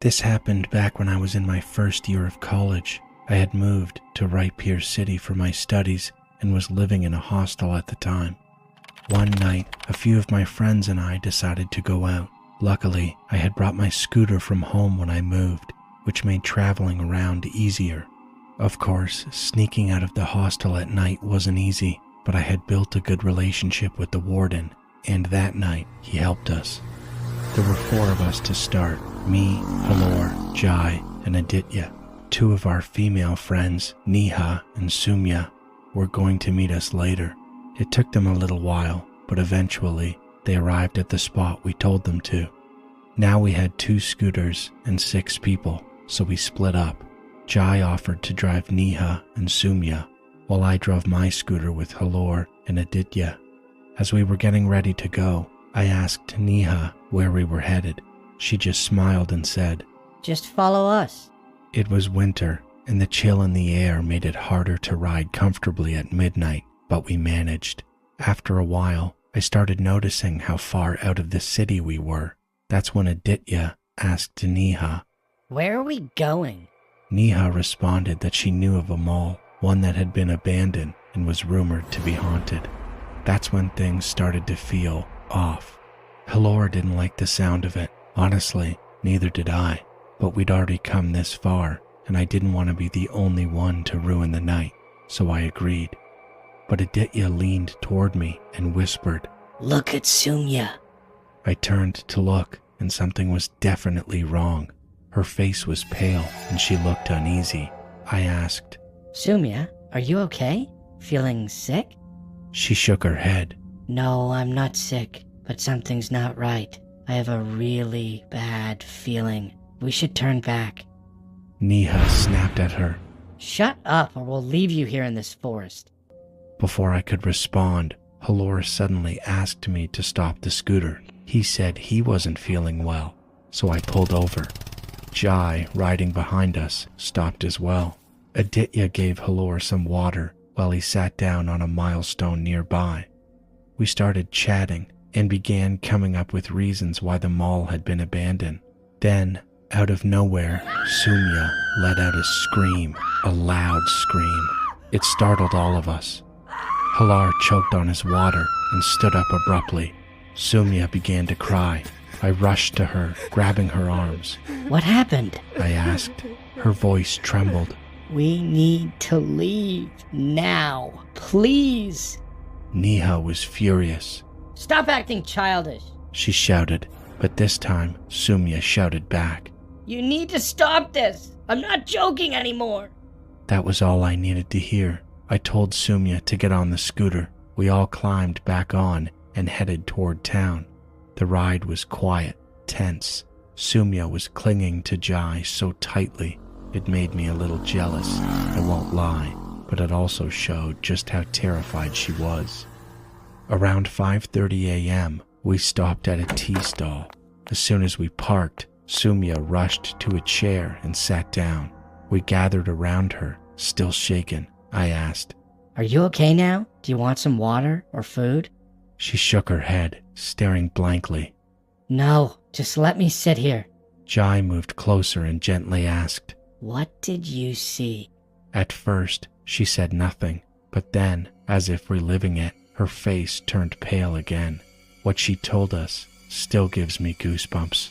This happened back when I was in my first year of college. I had moved to Wright Pierce City for my studies and was living in a hostel at the time. One night, a few of my friends and I decided to go out. Luckily, I had brought my scooter from home when I moved, which made traveling around easier. Of course, sneaking out of the hostel at night wasn't easy, but I had built a good relationship with the warden, and that night he helped us. There were 4 of us to start: me, Halor, Jai, and Aditya. 2 of our female friends, Neha and Sumya, were going to meet us later. It took them a little while, but eventually they arrived at the spot we told them to. Now we had 2 scooters and 6 people, so we split up. Jai offered to drive Neha and Sumya, while I drove my scooter with Halor and Aditya. As we were getting ready to go, I asked Neha where we were headed. She just smiled and said, "Just follow us." It was winter, and the chill in the air made it harder to ride comfortably at midnight, but we managed. After a while, I started noticing how far out of the city we were. That's when Aditya asked Neha, "Where are we going?" Neha responded that she knew of a mall, one that had been abandoned and was rumored to be haunted. That's when things started to feel off. Halor didn't like the sound of it. Honestly, neither did I, but we'd already come this far, and I didn't want to be the only one to ruin the night, so I agreed. But Aditya leaned toward me and whispered, "Look at Sumya." I turned to look, and something was definitely wrong. Her face was pale, and she looked uneasy. I asked, "Sumya, are you okay? Feeling sick?" She shook her head. "No, I'm not sick, but something's not right. I have a really bad feeling. We should turn back." Neha snapped at her. "Shut up, or we'll leave you here in this forest." Before I could respond, Halor suddenly asked me to stop the scooter. He said he wasn't feeling well, so I pulled over. Jai, riding behind us, stopped as well. Aditya gave Halor some water while he sat down on a milestone nearby. We started chatting and began coming up with reasons why the mall had been abandoned. Then, out of nowhere, Sumya let out a scream, a loud scream. It startled all of us. Halor choked on his water and stood up abruptly. Sumya began to cry. I rushed to her, grabbing her arms. "What happened?" I asked. Her voice trembled. "We need to leave now, please." Neha was furious. "Stop acting childish." She shouted, but this time Sumya shouted back. "You need to stop this. I'm not joking anymore." That was all I needed to hear. I told Sumya to get on the scooter. We all climbed back on and headed toward town. The ride was quiet, tense. Sumya was clinging to Jai so tightly, it made me a little jealous, I won't lie, but it also showed just how terrified she was. Around 5:30 a.m., we stopped at a tea stall. As soon as we parked, Sumya rushed to a chair and sat down. We gathered around her, still shaken. I asked, "Are you okay now? Do you want some water or food?" She shook her head, staring blankly. "No, just let me sit here." Jai moved closer and gently asked, "What did you see?" At first, she said nothing, but then, as if reliving it, her face turned pale again. What she told us still gives me goosebumps.